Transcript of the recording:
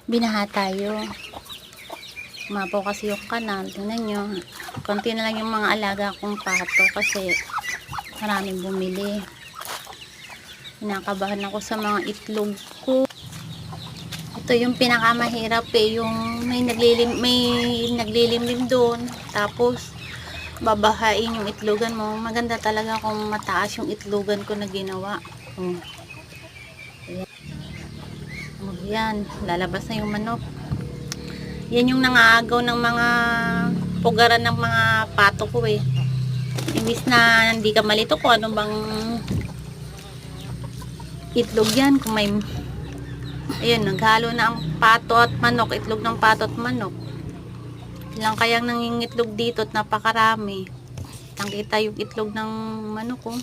Binaha tayo. Umapaw kasi yung kanal. Tingnan nyo. Konti na lang yung mga alaga kong pato kasi maraming bumili. Kinakabahan ako sa mga itlog ko. Ito yung pinakamahirap yung may naglilimlim doon. Tapos babahain yung itlogan mo. Maganda talaga kung mataas yung itlogan ko na ginawa. Yan, lalabas na yung manok. Yan yung nangaagaw ng mga pugaran ng mga pato ko eh. Imbis na hindi ka malito kung ano bang itlog yan. Kung may, ayun, naghalo na ang pato at manok, itlog ng pato at manok. Ilang kayang nangingitlog dito at napakarami. Kitang-kita yung itlog ng manok oh.